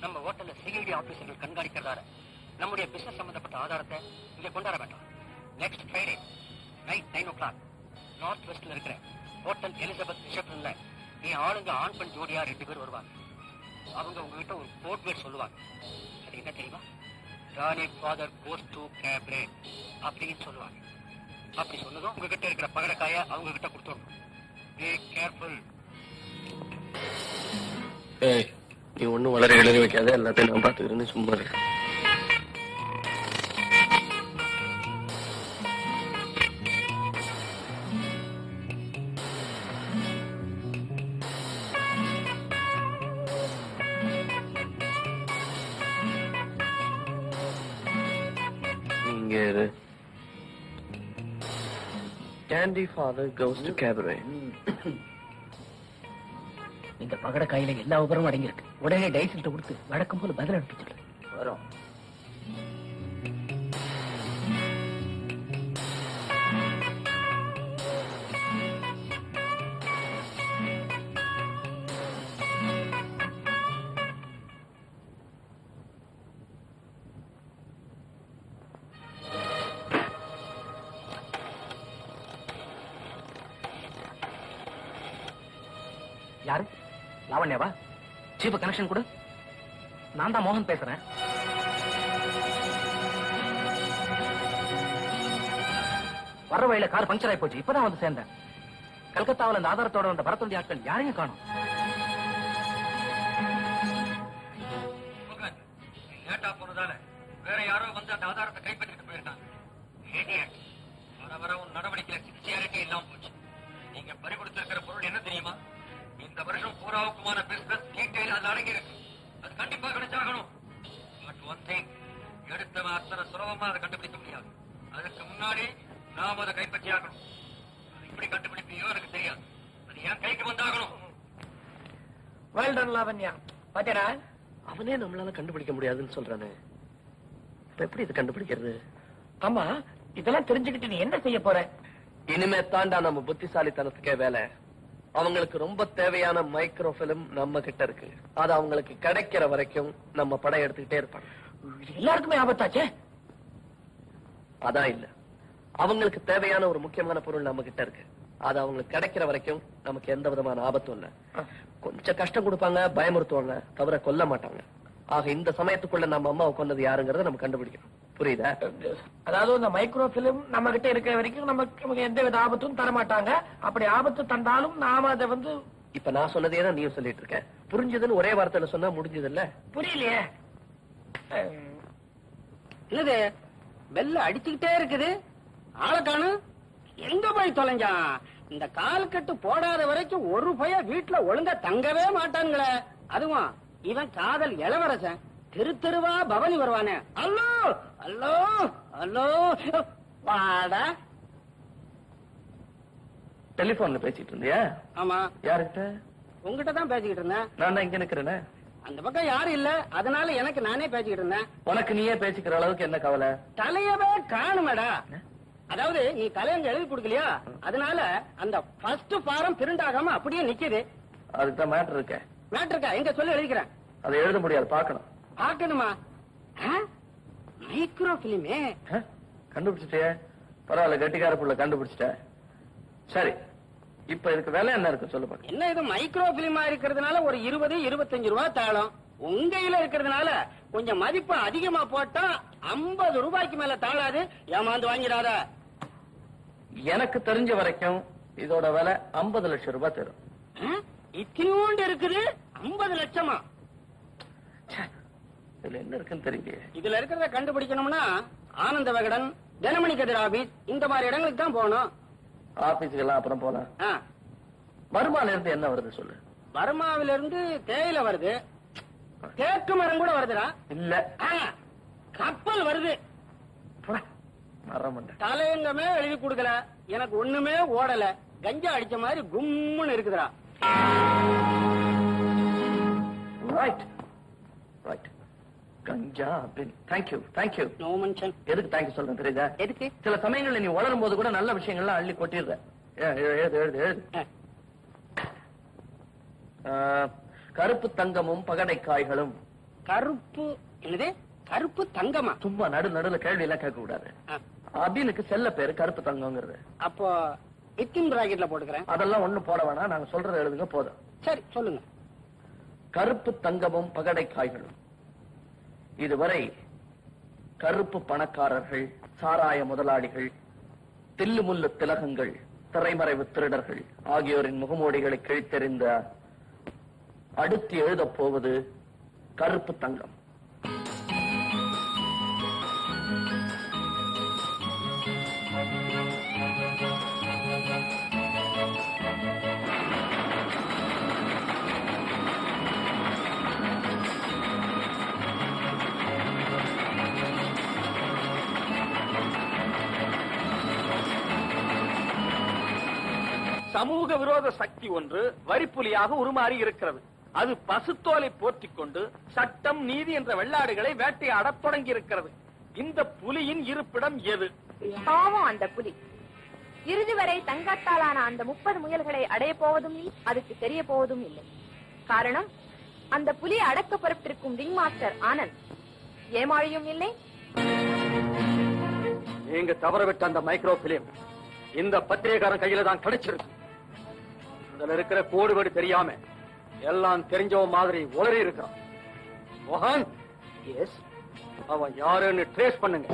நம்ம ஹோட்டல்ல சிஐடி ஆபீசர்கள் கண்காணிக்கிறதால நம்முடைய பிசினஸ் சம்பந்தப்பட்ட ஆதாரத்தை இங்க கொண்டாட வேண்டாம். Next Friday night 9 o'clock north வெஸ்ட்ல இருக்கிற ஹோட்டல் எலிசபெத் ரிசப்ஷன்ல என் ஆளுங்க ஆண் பெண் ஜோடியா 2 பேர் வருவாங்க. அவங்க உங்ககிட்ட ஒரு கோட் வேர்ட் சொல்லுவாங்க. அது என்ன தெரியுமா? ராணி ஃபாதர் கோஸ் டு கேப்ரே அப்படின்னு சொல்லுவாங்க. அப்படி சொன்னதும் உங்ககிட்ட இருக்கிற பகடக்காய அவங்க கிட்ட கொடுத்துடணும். Be careful. நீ ஒன்னும் வளர எழுதி வைக்காத, எல்லாத்தையும் நான் பாத்துக்கிறேன்னு சும்மா இருக்கு. Candy father goes to cabaret. இந்த பகட கையில எல்லா விவரமும் அடங்கியிருக்கு. உடனே டைசில்ட்ட கொடுத்து வழக்கம் போல பதில் அனுப்பிச்சு வரோம். யாரு? லாவண்யாவா? சீஃப் கனெக்ஷன் கொடு. நான் தான் மோகன் பேசுறேன். வர்ற வழியில கார் பஞ்சர் ஆகி போச்சு. இப்பதான் வந்து சேர்ந்தேன். கல்கத்தாவில் அந்த ஆதாரத்தோட வந்த பரத்தொண்டி ஆட்கள் யாரையும் காணும். லேட்டா போனதால வேற யாரோ வந்து அந்த ஆதாரத்தை கைப்பற்றிட்டு போயிருக்காங்க. வர உன் நடவடிக்கையில சின்சியாரிட்டி இல்லாம போச்சு. நீங்க பறிகொடுத்திருக்கிற பொருள் என்ன தெரியுமா? இந்த வருஷம் பூராவுக்குமான பிசினஸ் டீடைல் அது அடங்கி இருக்கு. அது கண்டிப்பா கிடைச்சாகணும். பட் ஒன் திங், எடுத்தவன் அத்தனை சுலபமா அதை கண்டுபிடிக்க முடியாது. அதுக்கு முன்னாடி நாம அதை கைப்பற்றி ஆகணும். அது இப்படி கண்டுபிடிப்பியோ எனக்கு தெரியாது. அது என் கைக்கு வந்தாகணும். Well done Lavanya. பாத்தீங்களா, அவனே நம்மளால கண்டுபிடிக்க முடியாதுன்னு சொல்றானே. இப்ப எப்படி இது கண்டுபிடிக்கிறது? ஆமா, இதெல்லாம் தெரிஞ்சுக்கிட்டு நீ என்ன செய்ய போற? இனிமே தாண்டா நம்ம புத்திசாலித்தனத்துக்கே வேலை. அவங்களுக்கு ரொம்ப தேவையான மைக்ரோ பிலிம் நம்ம கிட்ட இருக்கு. அது அவங்களுக்கு கிடைக்கிற வரைக்கும் நம்ம படம் எடுத்துக்கிட்டே இருப்பாங்க. எல்லாருக்குமே ஆபத்தாச்சே. அதான் இல்ல, அவங்களுக்கு தேவையான ஒரு முக்கியமான பொருள் நம்ம கிட்ட இருக்கு. அது அவங்களுக்கு கிடைக்கிற வரைக்கும் நமக்கு எந்த விதமான ஆபத்தும் இல்ல. கொஞ்சம் கஷ்டம் கொடுப்பாங்க, பயமுறுத்துவாங்க, தவிர கொல்ல மாட்டாங்க. ஆக இந்த சமயத்துக்குள்ள நம்ம அம்மாவை கொண்டது யாருங்கிறத நம்ம கண்டுபிடிக்கணும். புரியுதா? அதாவது இந்த மைக்ரோ பிலிம் நம்ம கிட்ட இருக்கிற வரைக்கும் நமக்கு எந்த வித ஆபத்தும் தர மாட்டாங்க. அப்படி ஆபத்து தந்தாலும் நாம அதை வந்து இப்ப நான் சொன்னதே தான் நீயும் சொல்லிட்டு இருக்க. புரிஞ்சதுன்னு ஒரே வார்த்தையில சொன்னா முடிஞ்சது இல்ல? புரியலையே. என்னது பெல்ல அடிச்சுக்கிட்டே இருக்குது, ஆளை காணும். எங்க போய் தொலைஞ்சான்? இந்த கால் கட்டு போடாத வரைக்கும் ஒரு பய வீட்டுல ஒழுங்கா தங்கவே மாட்டானுங்களே. அதுவும் இவன் காதல் இளவரசன். தெரு தெருவா பவனி வருவானே. அல்லோ அல்லோ அல்லோ வாடா. டெலிபோன்ல பேசிட்டு இருந்தியா? ஆமா. யாருக்கிட்ட? உங்ககிட்ட தான் பேசிக்கிட்டு இருந்தேன். நான் தான் இங்க நிக்கிறேனே. அந்த பக்கம் யாரும் இல்ல, அதனால எனக்கு நானே பேசிக்கிட்டு இருந்தேன். உனக்கு நீயே பேசிக்கிற அளவுக்கு என்ன கவலை? தலையவே காணுமேடா. அதாவது நீ தலையங்க எழுதி கொடுக்கலையா, அதனால அந்த ஃபர்ஸ்ட் ஃபாரம் பிரிண்டாகாம அப்படியே நிக்குது. அதுக்கு தான் மேட்டர் இருக்க. மேட்டர் இருக்கா? எங்க சொல்லி எழுதிக்கிறேன். அதை எழுத முடியாது, பாக்கணும். பாக்கணுமா? மைக்ரோ பிலிமே கண்டுபிடிச்சிட்டே. பரவாயில்ல, கட்டிக்கார புள்ள கண்டுபிடிச்சிட்ட. சரி, இப்ப இதுக்கு விலை என்ன இருக்கு சொல்லு பாக்க. என்ன இது மைக்ரோ பிலிமா இருக்கிறதுனால ஒரு 20-25 ரூபாய் தாளம். உங்கையில இருக்கிறதுனால கொஞ்சம் மதிப்பு அதிகமா போட்டா 50 ரூபாய்க்கு மேல தாளாது. ஏமாந்து வாங்கிடாத. எனக்கு தெரிஞ்ச வரைக்கும் இதோட விலை 50 லட்சம் ரூபாய் தரும். இத்தினோண்டு இருக்குது, 50 லட்சமா? இதுல என்ன இருக்குன்னு தெரியல. இதுல இருக்கிறத கண்டுபிடிக்கணும்னா ஆனந்த விகடன், தினமணி கதிர் ஆபீஸ், இந்த மாதிரி இடங்களுக்கு தான் போகணும். ஆபீஸுக்கு எல்லாம் அப்புறம் போலாம். வருமானம் இருந்து என்ன வருது சொல்லு. வருமாவில இருந்து தேயில வருது, தேக்கு மரம் கூட வருதுடா. இல்ல, கப்பல் வருது. தலையங்கமே எழுதி கொடுக்கல, எனக்கு ஒண்ணுமே ஓடல. கஞ்சா அடிச்ச மாதிரி கும்முன்னு இருக்குதுடா. Right right. கஞ்சா அப்படின்னு. Thank you thank you. No mention. எதுக்கு தேங்க்யூ சொல்றேன் தெரியுதா? எதுக்கு? சில சமயங்கள்ல நீ வளரும் போது கூட நல்ல விஷயங்கள்லாம் அள்ளி கொட்டிடுற. எழுது எழுது எழுது. கருப்பு தங்கமும் பகடைக்காய்களும். கருப்பு என்னது? கருப்பு தங்கமா? சும்மா நடுல கேள்வி எல்லாம் கேட்க கூடாது. அபிலுக்கு செல்ல பேரு கருப்பு தங்கம்ங்கிறது. அப்போ வித்தின் பிராக்கெட்ல போட்டுக்கிறேன். அதெல்லாம் ஒண்ணும் போட வேணாம், நாங்க சொல்றத எழுதுங்க போதும். சரி சொல்லுங்க. கருப்பு தங்கமும் பகடைக்காய்களும். இதுவரை கருப்பு பணக்காரர்கள், சாராய முதலாளிகள், தில்லுமுல்லு திலகங்கள், திரைமறைவு திருடர்கள் ஆகியோரின் முகமூடிகளை கிழித்தெறிந்த அடுத்து எழுதப் போவது கருப்பு தங்கம். சமூக விரோத சக்தி ஒன்று வரிப்புலியாக உருமாறி இருக்கிறது. அது பசுத்தோலை போர்த்திக் கொண்டு சட்டம் நீதி என்ற வெள்ளாடுகளை வேட்டையாடத் தொடங்கி இருக்கிறது. இந்த புலியின் இருப்பிடம் எது? பாவம் அந்த புலி. இறுதி வரை தங்கத்தாலான அந்த 30 முயல்களை அடைய போவதும் இல்லை, அதுக்கு தெரிய போவதும் இல்லை. காரணம், அந்த புலி அடக்க பொறுப்பிருக்கும் ரிங் மாஸ்டர் ஆனந்த் ஏமாழியும் இல்லை. நீங்க தவறவிட்ட அந்த மைக்ரோ பிலிம் இந்த பத்திரிகைக்காரன் கையில தான் கிடைச்சிருக்கு. இதுல இருக்கிற கோடுபடி தெரியாம எல்லாம் தெரிஞ்சவன் மாதிரி உளறி இருக்கான். மோகன், எஸ், அவன் யாருன்னு ட்ரேஸ் பண்ணுங்க.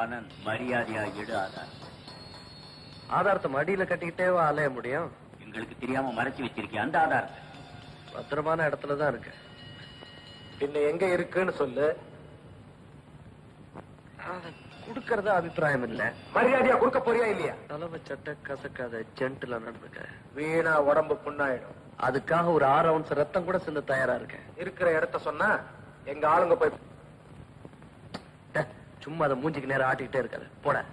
ஆனந்த், மரியாதையா எடு ஆதார். ஆதாரத்தை மடியில கட்டிக்கிட்டே அலைய முடியும்? எங்களுக்கு தெரியாம மறைச்சு வச்சிருக்கேன் அந்த ஆதாரத்தை. பத்திரமான இடத்துலதான் இருக்கு. பின்ன எங்க இருக்குன்னு சொல்லு. குடுக்கறதா அபிப்பிராயம் இல்ல. மரியாதையா கொடுக்க போறியா இல்லையா? தலைமை சட்டை கசக்காத ஜென்டிலா நடந்துக்க. வீணா உடம்பு புண்ணாயிடும். அதுக்காக ஒரு 6 ounce ரத்தம் கூட சிந்த தயாரா இருக்கேன். இருக்கிற இடத்த சொன்னா எங்க ஆளுங்க போய் சும்மா அதை மூஞ்சிக்கு நேரம் ஆட்டிக்கிட்டே இருக்காது. போட.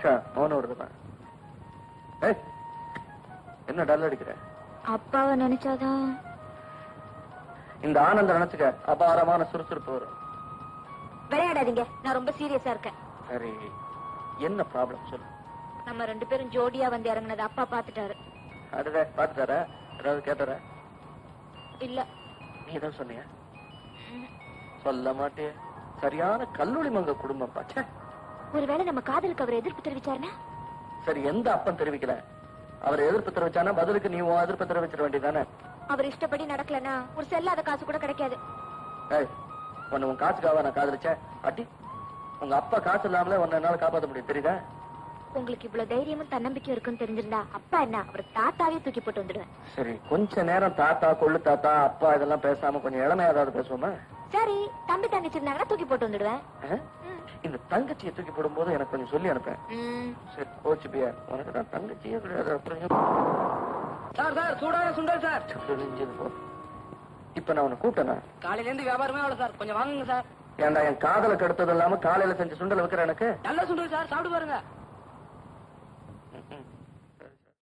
அக்கா மௌனம் வருதுமா. ஏய், என்ன டல் அடிக்கிற? அப்பாவை நினைச்சாதான். இந்த ஆனந்தம் நினைச்சுக்க அபாரமான சுறுசுறுப்பு வரும். விளையாடாதீங்க, நான் ரொம்ப சீரியஸா இருக்கேன். சரி, என்ன ப்ராப்ளம் சொல்லு. நம்ம 2 பேரும் ஜோடியா வந்து இறங்குனது அப்பா பாத்துட்டாரு. அதுவே பாத்துட்டாரா? ஏதாவது கேட்டாரா? இல்ல. நீ ஏதாவது சொன்னியா? சொல்ல மாட்டே. சரியான கல்லூரி மங்க குடும்பம் பாச்ச. ஒருவேளை நம்ம காதலுக்கு அவர் எதிர்ப்பு தெரிவிச்சாருன்னா? சரி, எந்த அப்பன் தெரிவிக்கல? அவர் எதிர்ப்பு தெரிவிச்சானா பதிலுக்கு நீ உன் எதிர்ப்பு தெரிவிச்சிட வேண்டியதானே? அவர் இஷ்டப்படி நடக்கலன்னா ஒரு செல்லாத காசு கூட கிடைக்காது. ஏய், உன்னை உன் காசுக்காக நான் காதலிச்சேன். அடி, உங்க அப்பா காசு இல்லாமலே உன்னை என்னால காப்பாற்ற முடியும், தெரியுதா? உங்களுக்கு இவ்வளவு தைரியமும் தன்னம்பிக்கையும் இருக்குன்னு தெரிஞ்சிருந்தா அப்பா என்ன அவர் தாத்தாவே தூக்கி போட்டு வந்துடுவேன். சரி, கொஞ்ச நேரம் தாத்தா கொள்ளு தாத்தா அப்பா இதெல்லாம் பேசாம கொஞ்சம் இளமையா ஏதாவது பேசுவோமா? சரி, தம்பி தங்கச்சி இருந்தாங்கன்னா தூக்கி போட்டு வந்துடுவேன். இந்த தங்கச்சியை தூக்கி போடும்போது எனக்கு கொஞ்சம் சொல்லி அனுப்பேன். சரி, போச்சு பியா, உனக்கு தான் தங்கச்சியே கிடையாது. அப்புறம் சார் சார் சூடான சுண்டல் சார். இப்ப நான் உன்னை கூப்பிட்டேனா? காலையில இருந்து வியாபாரமே அவ்வளவு சார், கொஞ்சம் வாங்குங்க சார். ஏன்டா என் காதல கெடுத்தது இல்லாம காலையில செஞ்ச சுண்டல் வைக்கிற எனக்கு? நல்ல சுண்டல் சார், சாப்பிட்டு பாருங்க.